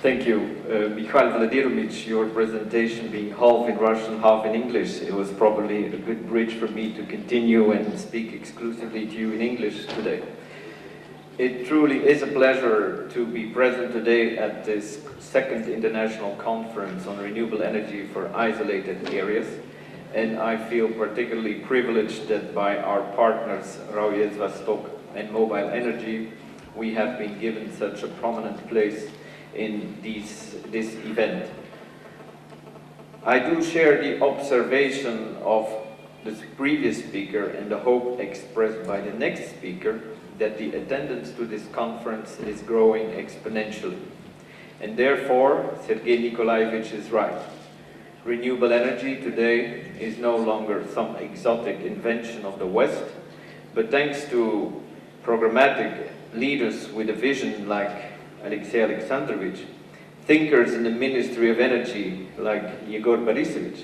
Thank you. Mikhail Vladimirovich, your presentation being half in Russian, half in English, it was probably a good bridge for me to continue and speak exclusively to you in English today. It truly is a pleasure to be present today at this second international conference on renewable energy for isolated areas. And I feel particularly privileged that by our partners, Dальнего Востока and Mobile Energy, we have been given such a prominent place in this event. I do share the observation of the previous speaker and the hope expressed by the next speaker that the attendance to this conference is growing exponentially. And therefore, Sergei Nikolaevich is right. Renewable energy today is no longer some exotic invention of the West, but thanks to programmatic leaders with a vision like Alexei Alexandrovich, thinkers in the Ministry of Energy like Igor Borisovich,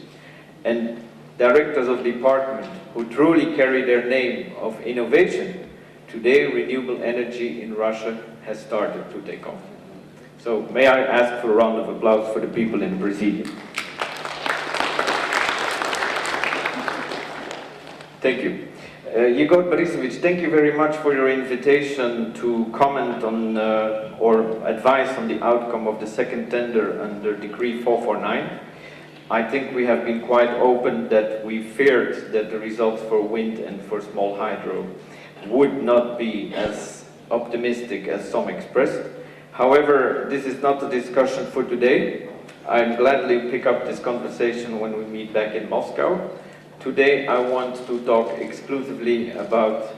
and directors of department who truly carry their name of innovation, today renewable energy in Russia has started to take off. So may I ask for a round of applause for the people in the Presidium. Thank you. Igor Borisovich, thank you very much for your invitation to comment on or advise on the outcome of the second tender under Decree 449. I think we have been quite open that we feared that the results for wind and for small hydro would not be as optimistic as some expressed. However, this is not the discussion for today. I'll gladly pick up this conversation when we meet back in Moscow. Today I want to talk exclusively about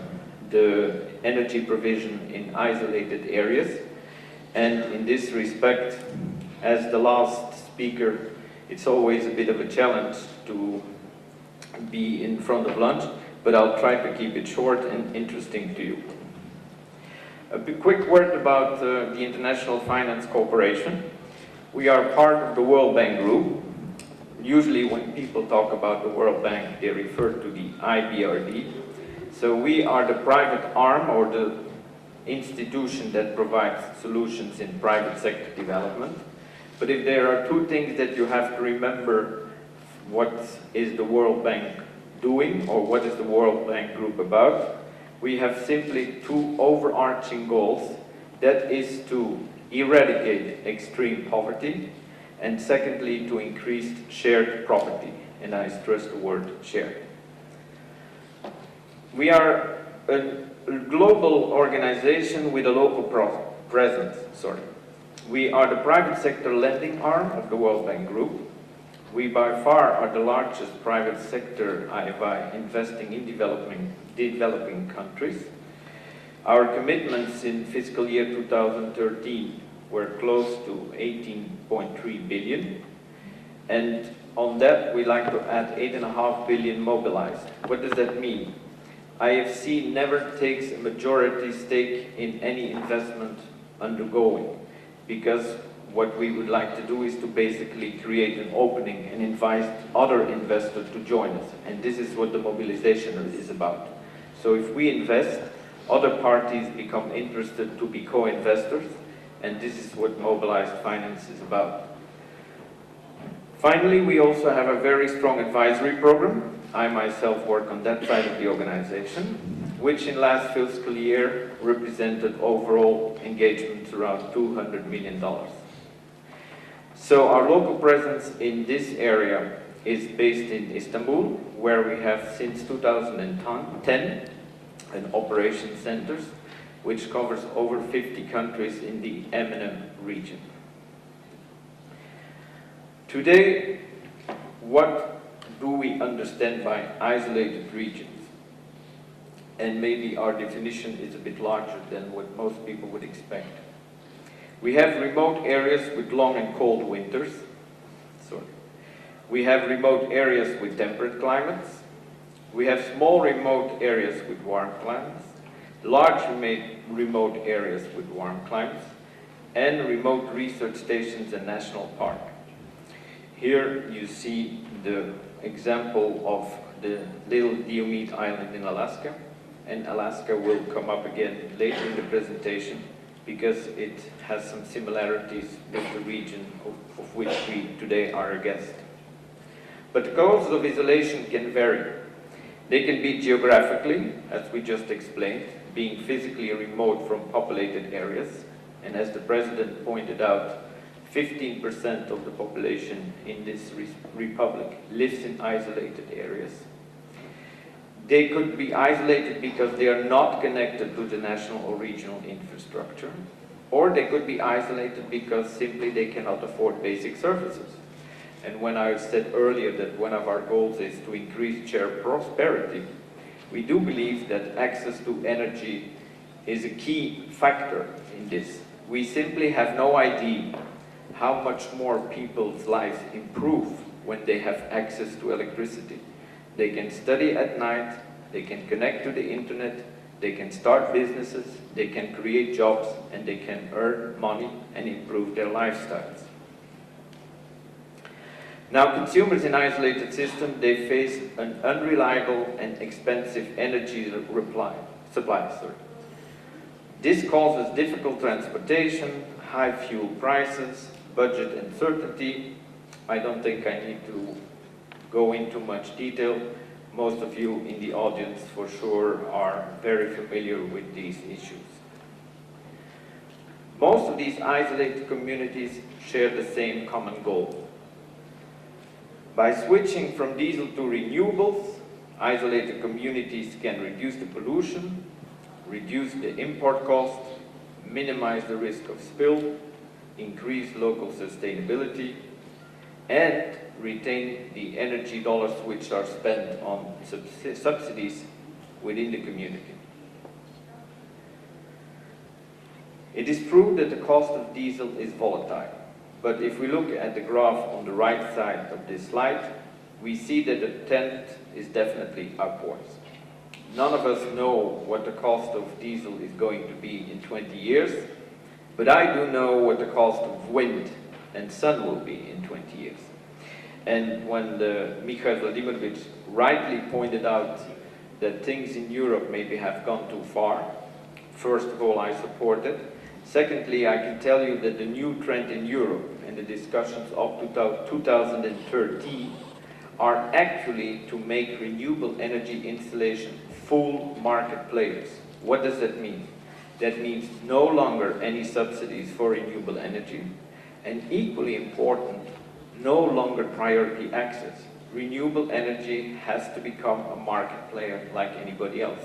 the energy provision in isolated areas. And in this respect, as the last speaker, it's always a bit of a challenge to be in front of lunch, but I'll try to keep it short and interesting to you. A quick word about the International Finance Corporation. We are part of the World Bank Group. Usually when people talk about the World Bank, they refer to the IBRD. So we are the private arm or the institution that provides solutions in private sector development. But if there are two things that you have to remember, what is the World Bank doing or what is the World Bank Group about, we have simply two overarching goals. That is to eradicate extreme poverty, and secondly, to increase shared property, and I stress the word shared. We are a global organization with a local presence. We are the private sector lending arm of the World Bank Group. We by far are the largest private sector IFI investing in developing countries. Our commitments in fiscal year 2013 were close to 18.3 billion, and on that we like to add 8.5 billion mobilized. What does that mean? IFC never takes a majority stake in any investment undergoing, because what we would like to do is to basically create an opening and invite other investors to join us, and this is what the mobilization is about. So if we invest, other parties become interested to be co-investors, and this is what mobilized finance is about. Finally, we also have a very strong advisory program. I myself work on that side of the organization, which in last fiscal year represented overall engagements around $200 million. So our local presence in this area is based in Istanbul, where we have since 2010 an operation centers, which covers over 50 countries in the M&M region. Today, what do we understand by isolated regions? And maybe our definition is a bit larger than what most people would expect. We have remote areas with long and cold winters. We have remote areas with temperate climates. We have small remote areas with warm climates, large remote areas with warm climates, and remote research stations and national park. Here you see the example of the little Diomede Island in Alaska, and Alaska will come up again later in the presentation because it has some similarities with the region of which we today are a guest. But the causes of isolation can vary. They can be geographically, as we just explained, being physically remote from populated areas, and as the President pointed out, 15% of the population in this republic lives in isolated areas. They could be isolated because they are not connected to the national or regional infrastructure, or they could be isolated because simply they cannot afford basic services. And when I said earlier that one of our goals is to increase shared prosperity, we do believe that access to energy is a key factor in this. We simply have no idea how much more people's lives improve when they have access to electricity. They can study at night, they can connect to the internet, they can start businesses, they can create jobs, and they can earn money and improve their lifestyles. Now, consumers in isolated systems, they face an unreliable and expensive energy supply. This causes difficult transportation, high fuel prices, budget uncertainty. I don't think I need to go into much detail. Most of you in the audience for sure are very familiar with these issues. Most of these isolated communities share the same common goal. By switching from diesel to renewables, isolated communities can reduce the pollution, reduce the import cost, minimize the risk of spill, increase local sustainability, and retain the energy dollars which are spent on subsidies within the community. It is true that the cost of diesel is volatile, but if we look at the graph on the right side of this slide, we see that the trend is definitely upwards. None of us know what the cost of diesel is going to be in 20 years, but I do know what the cost of wind and sun will be in 20 years. And when Mikhail Vladimirovich rightly pointed out that things in Europe maybe have gone too far, first of all, I support it. Secondly, I can tell you that the new trend in Europe and the discussions up to 2030 are actually to make renewable energy installation full market players. What does that mean? That means no longer any subsidies for renewable energy, and equally important, no longer priority access. Renewable energy has to become a market player like anybody else.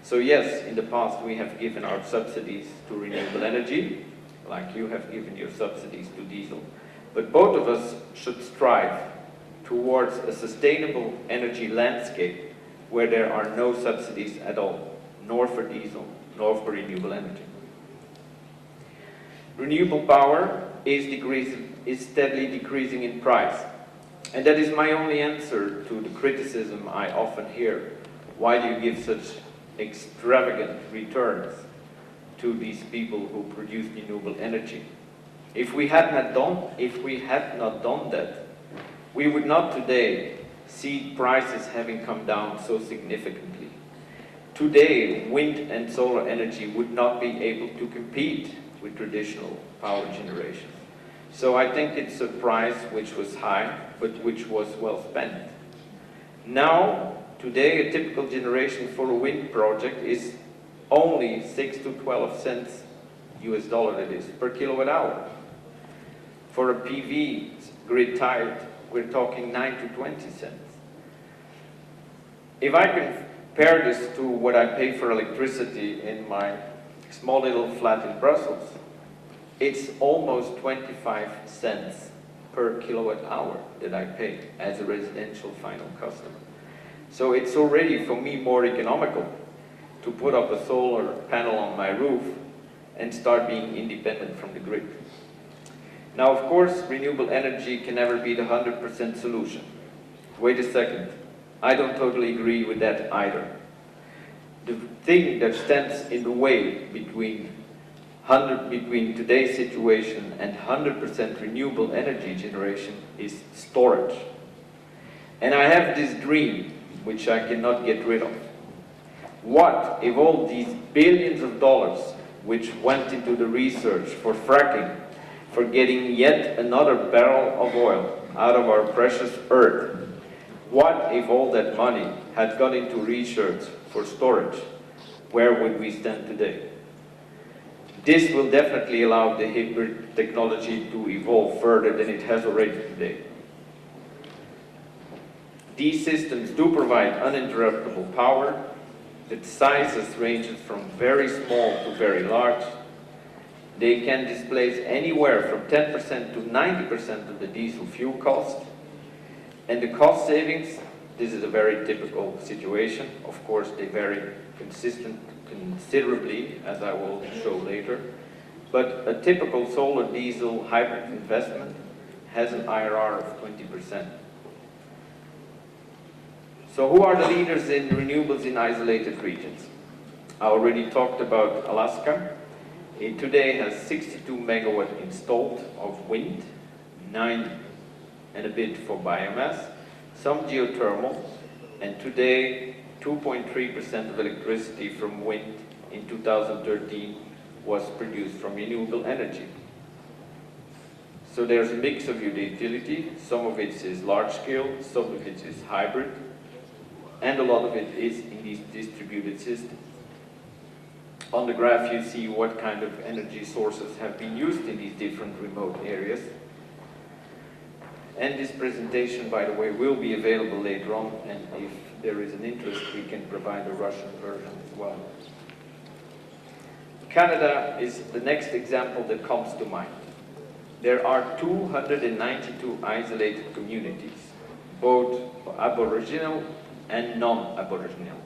So yes, in the past we have given our subsidies to renewable energy, like you have given your subsidies to diesel, but both of us should strive towards a sustainable energy landscape where there are no subsidies at all, nor for diesel, nor for renewable energy. Renewable power is steadily decreasing in price. And that is my only answer to the criticism I often hear. Why do you give such extravagant returns to these people who produce renewable energy? If we had not done that, we would not today see prices having come down so significantly. Today, wind and solar energy would not be able to compete with traditional power generation. So I think it's a price which was high, but which was well spent. Now, today, a typical generation for a wind project is only 6 to 12 cents US dollar, that is, per kilowatt hour. For a PV grid tied, we're talking 9 to 20 cents. If I compare this to what I pay for electricity in my small little flat in Brussels, it's almost 25 cents per kilowatt hour that I pay as a residential final customer. So it's already, for me, more economical to put up a solar panel on my roof and start being independent from the grid. Now, of course, renewable energy can never be the 100% solution. Wait a second. I don't totally agree with that either. The thing that stands in the way between today's situation and 100% renewable energy generation is storage. And I have this dream, which I cannot get rid of. What if all these billions of dollars which went into the research for fracking, for getting yet another barrel of oil out of our precious earth. What if all that money had gone into research for storage? Where would we stand today? This will definitely allow the hybrid technology to evolve further than it has already today. These systems do provide uninterruptible power. The sizes ranges from very small to very large. They can displace anywhere from 10% to 90% of the diesel fuel cost. And the cost savings, this is a very typical situation. Of course, they vary considerably, as I will show later. But a typical solar diesel hybrid investment has an IRR of 20%. So who are the leaders in renewables in isolated regions? I already talked about Alaska. It today has 62 megawatt installed of wind, 9 and a bit for biomass, some geothermal, and today 2.3% of electricity from wind in 2013 was produced from renewable energy. So there's a mix of utility, some of it is large scale, some of it is hybrid, and a lot of it is in these distributed systems. On the graph you see what kind of energy sources have been used in these different remote areas. And this presentation, by the way, will be available later on, and if there is an interest, we can provide a Russian version as well. Canada is the next example that comes to mind. There are 292 isolated communities, both Aboriginal and non-Aboriginal.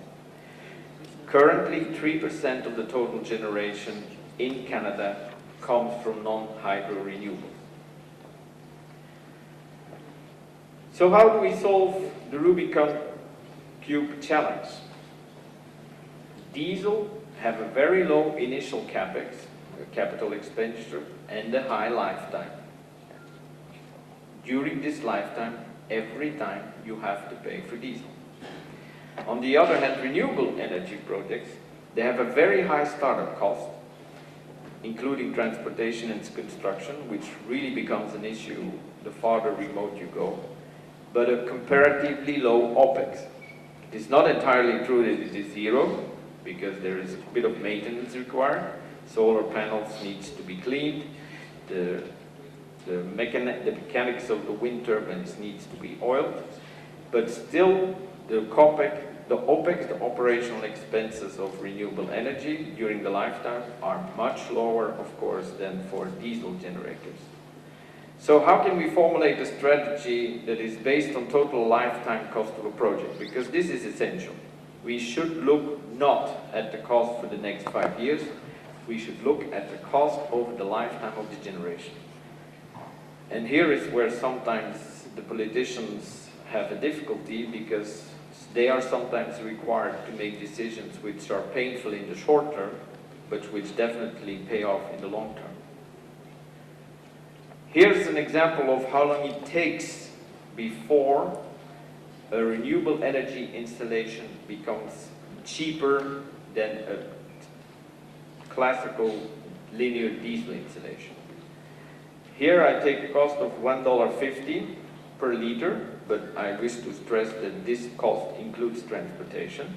Currently, 3% of the total generation in Canada comes from non-hydro renewables. So how do we solve the Rubicon Cube challenge? Diesel have a very low initial capex, capital expenditure, and a high lifetime. During this lifetime, every time you have to pay for diesel. On the other hand, renewable energy projects, they have a very high startup cost, including transportation and construction, which really becomes an issue the farther remote you go, but a comparatively low OPEX. It's not entirely true that it is zero, because there is a bit of maintenance required. Solar panels needs to be cleaned, the mechanics of the wind turbines needs to be oiled, but still the OPEX, the operational expenses of renewable energy during the lifetime are much lower, of course, than for diesel generators. So how can we formulate a strategy that is based on total lifetime cost of a project? Because this is essential. We should look not at the cost for the next 5 years, we should look at the cost over the lifetime of the generation. And here is where sometimes the politicians have a difficulty, because they are sometimes required to make decisions which are painful in the short term, but which definitely pay off in the long term. Here's an example of how long it takes before a renewable energy installation becomes cheaper than a classical linear diesel installation. Here I take a cost of $1.50 per liter, but I wish to stress that this cost includes transportation.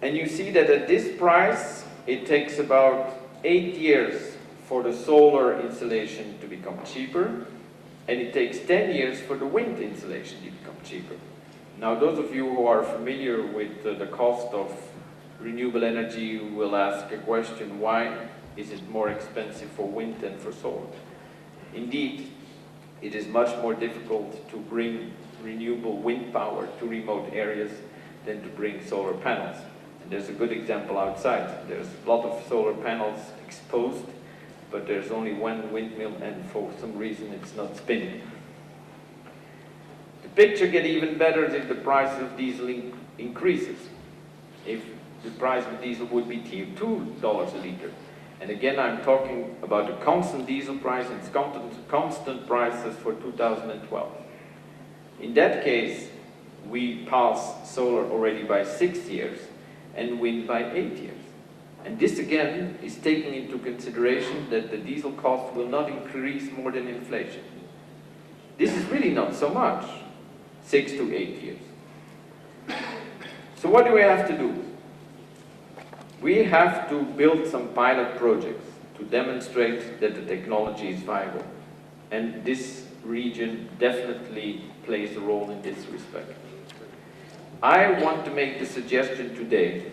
And you see that at this price, it takes about 8 years for the solar installation to become cheaper, and it takes 10 years for the wind installation to become cheaper. Now, those of you who are familiar with the cost of renewable energy will ask a question, why is it more expensive for wind than for solar? Indeed, it is much more difficult to bring renewable wind power to remote areas than to bring solar panels. And there's a good example outside. There's a lot of solar panels exposed, but there's only one windmill, and for some reason it's not spinning. The picture gets even better if the price of diesel increases. If the price of diesel would be $2 a liter. And again, I'm talking about a constant diesel price and constant prices for 2012. In that case, we pass solar already by 6 years and wind by 8 years. And this again is taking into consideration that the diesel cost will not increase more than inflation. This is really not so much, 6 to 8 years. So what do we have to do? We have to build some pilot projects to demonstrate that the technology is viable. And this region definitely plays a role in this respect. I want to make the suggestion today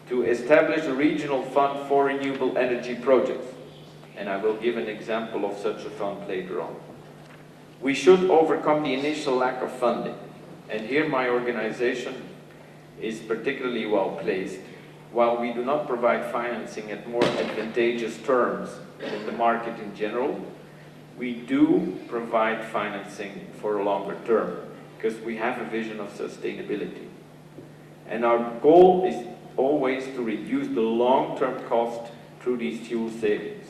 to establish a regional fund for renewable energy projects. And I will give an example of such a fund later on. We should overcome the initial lack of funding. And here my organization is particularly well placed. While we do not provide financing at more advantageous terms than the market in general, we do provide financing for a longer term because we have a vision of sustainability. And our goal is always to reduce the long-term cost through these fuel savings.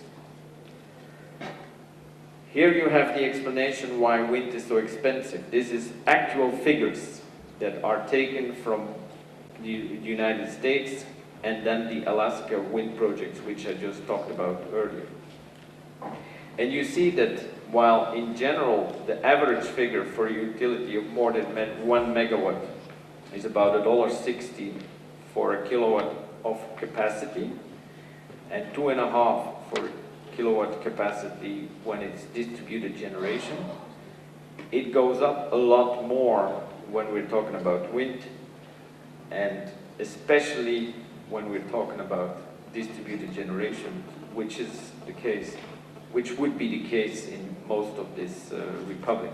Here you have the explanation why wind is so expensive. This is actual figures that are taken from the United States and then the Alaska wind projects, which I just talked about earlier. And you see that while in general the average figure for a utility of more than 1 megawatt is about $1.60 for a kilowatt of capacity, and 2.5 for kilowatt capacity when it's distributed generation, it goes up a lot more when we're talking about wind, and especially when we're talking about distributed generation, which is the case, which would be the case in most of this republic.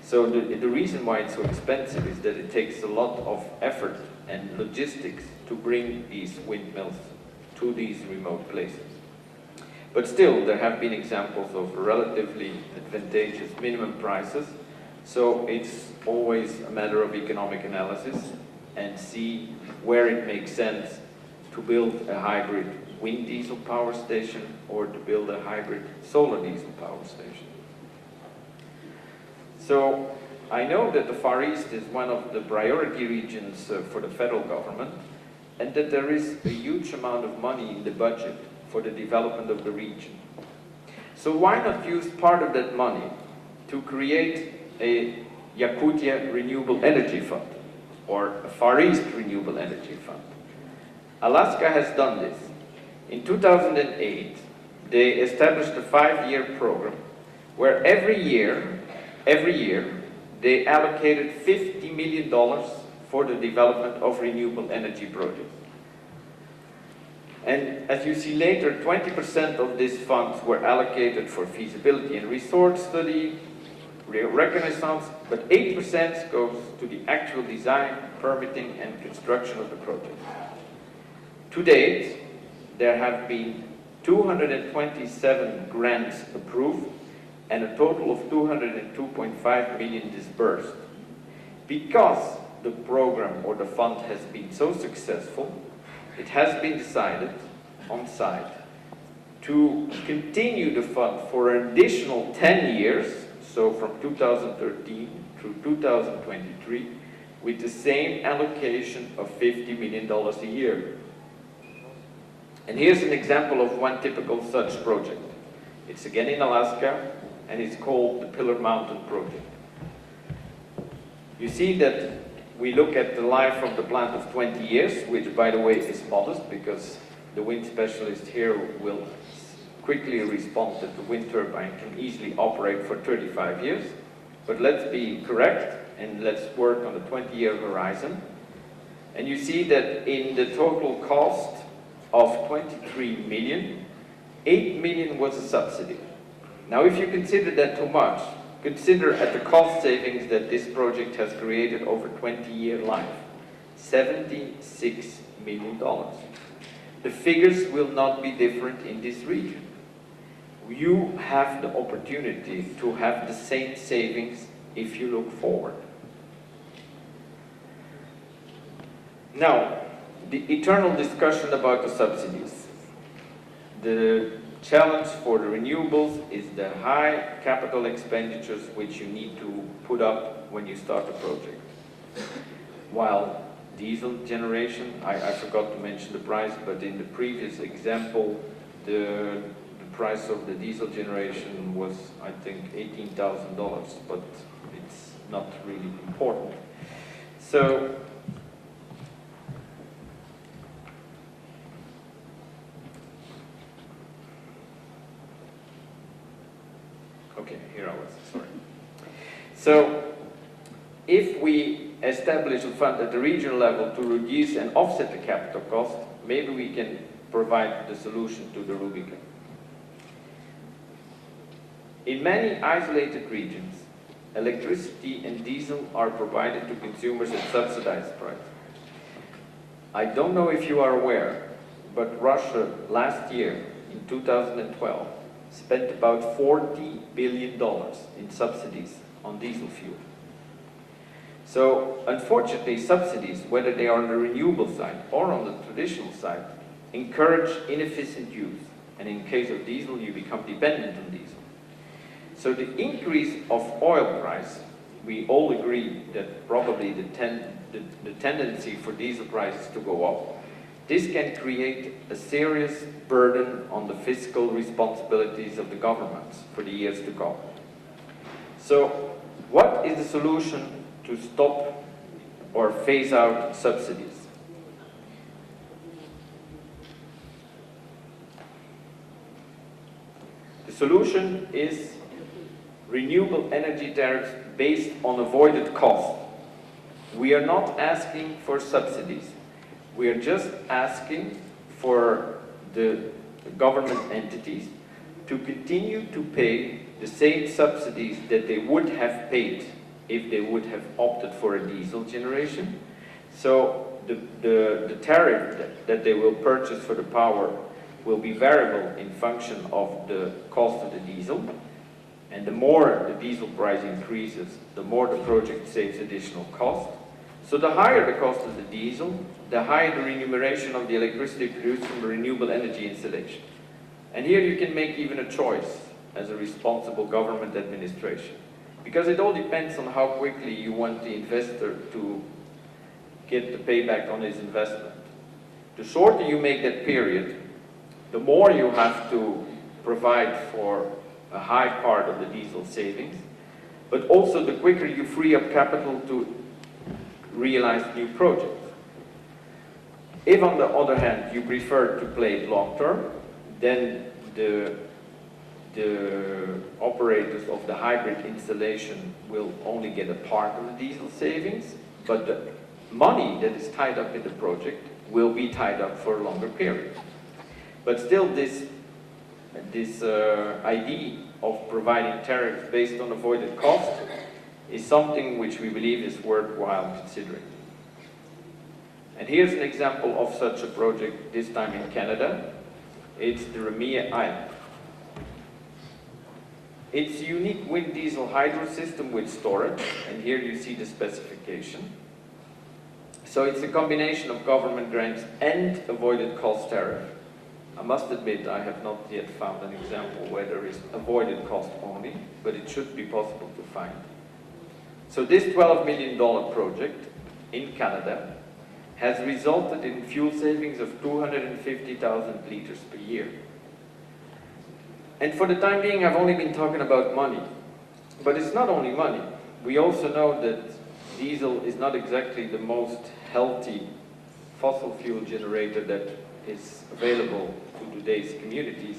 So the reason why it's so expensive is that it takes a lot of effort and logistics to bring these windmills to these remote places. But still, there have been examples of relatively advantageous minimum prices, so it's always a matter of economic analysis and see where it makes sense to build a hybrid wind diesel power station or to build a hybrid solar diesel power station. So I know that the Far East is one of the priority regions for the federal government, and that there is a huge amount of money in the budget for the development of the region. So why not use part of that money to create a Yakutia Renewable Energy Fund or a Far East Renewable Energy Fund? Alaska has done this. In 2008, they established a 5-year program where every year, they allocated $50 million for the development of renewable energy projects. And as you see later, 20% of these funds were allocated for feasibility and resource study, reconnaissance, but 8% goes to the actual design, permitting, and construction of the project. To date, there have been 227 grants approved and a total of 202.5 million disbursed. Because the program or the fund has been so successful, it has been decided on site to continue the fund for an additional 10 years, so from 2013 through 2023, with the same allocation of $50 million a year. And here's an example of one typical such project. It's again in Alaska, and it's called the Pillar Mountain Project. You see that we look at the life of the plant of 20 years, which by the way is modest because the wind specialist here will quickly respond that the wind turbine can easily operate for 35 years. But let's be correct and let's work on the 20-year horizon. And you see that in the total cost of 23 million, 8 million was a subsidy. Now if you consider that too much, consider at the cost savings that this project has created over 20-year life, $76 million. The figures will not be different in this region. You have the opportunity to have the same savings if you look forward. Now, the eternal discussion about the subsidies. The challenge for the renewables is the high capital expenditures which you need to put up when you start a project. While diesel generation. I forgot to mention the price, but in the previous example, the price of the diesel generation was, I think, $18,000, but it's not really important. So, okay, here I was, sorry. So, if we establish a fund at the regional level to reduce and offset the capital cost, maybe we can provide the solution to the Rubicon. In many isolated regions, electricity and diesel are provided to consumers at subsidized price. I don't know if you are aware, but Russia last year, in 2012, spent about $40 billion in subsidies on diesel fuel. So, unfortunately, subsidies, whether they are on the renewable side or on the traditional side, encourage inefficient use. And in case of diesel, you become dependent on diesel. So the increase of oil price, we all agree that probably the tendency for diesel prices to go up, this can create a serious burden on the fiscal responsibilities of the governments for the years to come. So what is the solution to stop or phase out subsidies? The solution is renewable energy tariffs based on avoided cost. We are not asking for subsidies. We are just asking for the government entities to continue to pay the same subsidies that they would have paid if they would have opted for a diesel generation. So the tariff that they will purchase for the power will be variable in function of the cost of the diesel. And the more the diesel price increases, the more the project saves additional cost. So the higher the cost of the diesel, the higher the remuneration of the electricity produced from a renewable energy installation. And here you can make even a choice as a responsible government administration. Because it all depends on how quickly you want the investor to get the payback on his investment. The shorter you make that period, the more you have to provide for a high part of the diesel savings, but also the quicker you free up capital to realize new projects. If, on the other hand, you prefer to play it long term, then the operators of the hybrid installation will only get a part of the diesel savings, but the money that is tied up in the project will be tied up for a longer period. But still, this idea of providing tariffs based on avoided cost is something which we believe is worthwhile considering. And here's an example of such a project, this time in Canada. It's the Remia Island. It's a unique wind diesel hydro system with storage, and here you see the specification. So it's a combination of government grants and avoided cost tariff. I must admit I have not yet found an example where there is avoided cost only, but it should be possible to find. So this $12 million project in Canada has resulted in fuel savings of 250,000 liters per year. And for the time being, I've only been talking about money. But it's not only money. We also know that diesel is not exactly the most healthy fossil fuel generator that is available to today's communities.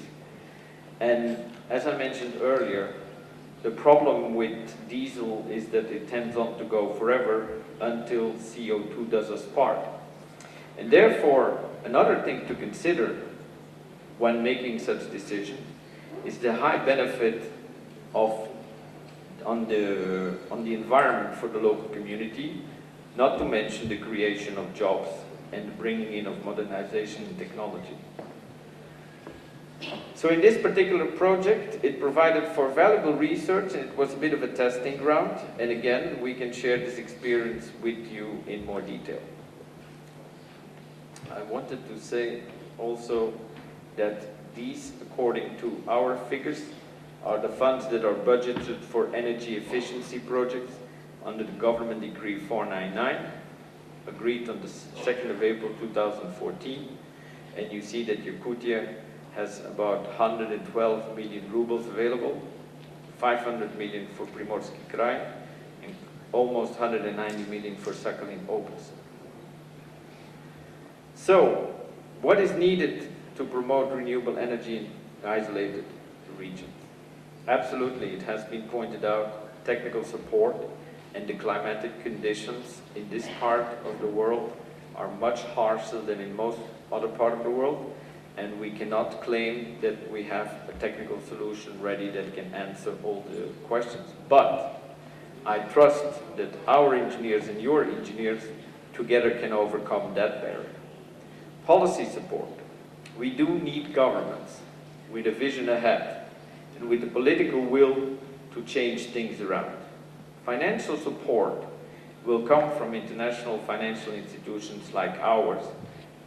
And as I mentioned earlier, the problem with diesel is that it tends on to go forever until CO2 does us part. And therefore, another thing to consider when making such decisions is the high benefit on the environment for the local community, not to mention the creation of jobs and the bringing in of modernization and technology. So in this particular project, it provided for valuable research, and it was a bit of a testing ground. And again, we can share this experience with you in more detail. I wanted to say also that these, according to our figures, are the funds that are budgeted for energy efficiency projects under the government decree 499. agreed on the 2nd of April 2014, and you see that Yakutia has about 112 million rubles available, 500 million for Primorsky Krai, and almost 190 million for Sakhalin Oblast. So, what is needed to promote renewable energy in isolated regions? Absolutely, it has been pointed out, technical support and the climatic conditions in this part of the world are much harsher than in most other parts of the world, and we cannot claim that we have a technical solution ready that can answer all the questions. But I trust that our engineers and your engineers together can overcome that barrier. Policy support. We do need governments with a vision ahead and with the political will to change things around. Financial support will come from international financial institutions like ours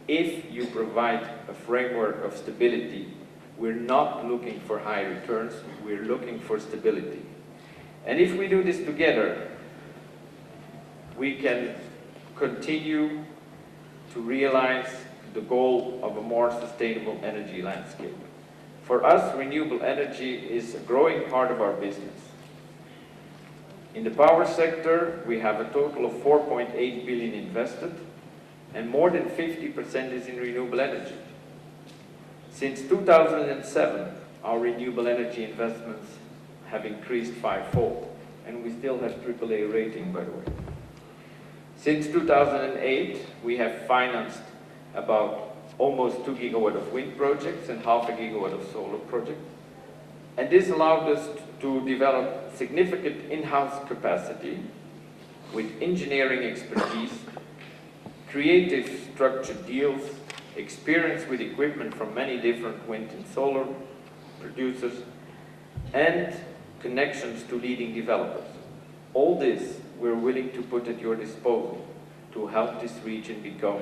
if you provide a framework of stability. We're not looking for high returns, we're looking for stability. And if we do this together, we can continue to realize the goal of a more sustainable energy landscape. For us, renewable energy is a growing part of our business. In the power sector, we have a total of 4.8 billion invested, and more than 50% is in renewable energy. Since 2007, our renewable energy investments have increased fivefold, and we still have AAA rating, by the way. Since 2008, we have financed about almost 2 gigawatts of wind projects and half a gigawatt of solar projects. And this allowed us to develop significant in-house capacity with engineering expertise, creative structured deals, experience with equipment from many different wind and solar producers, and connections to leading developers. All this we're willing to put at your disposal to help this region become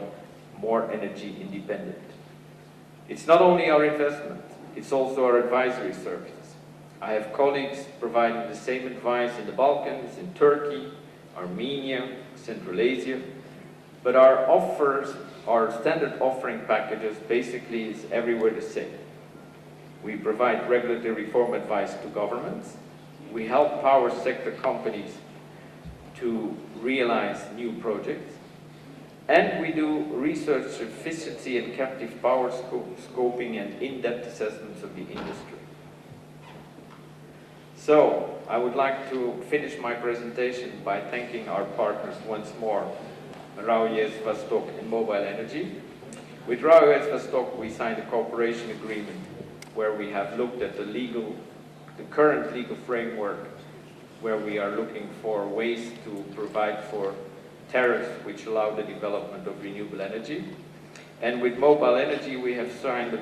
more energy independent. It's not only our investment, it's also our advisory services. I have colleagues providing the same advice in the Balkans, in Turkey, Armenia, Central Asia, but our offers, our standard offering packages basically is everywhere the same. We provide regulatory reform advice to governments, we help power sector companies to realize new projects, and we do research efficiency and captive power scoping and in-depth assessments of the industry. So, I would like to finish my presentation by thanking our partners once more, RAO-ES Vostok and Mobile Energy. With RAO-ES Vostok, we signed a cooperation agreement where we have looked at the current legal framework, where we are looking for ways to provide for tariffs which allow the development of renewable energy. And with Mobile Energy, we have signed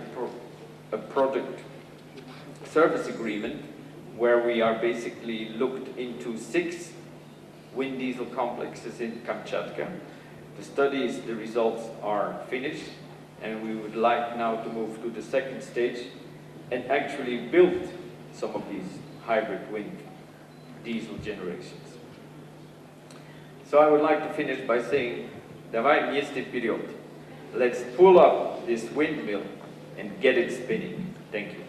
a product service agreement where we are basically looked into 6 wind diesel complexes in Kamchatka. The studies, the results are finished, and we would like now to move to the second stage and actually build some of these hybrid wind diesel generations. So I would like to finish by saying, давай вместе вперед. Let's pull up this windmill and get it spinning. Thank you.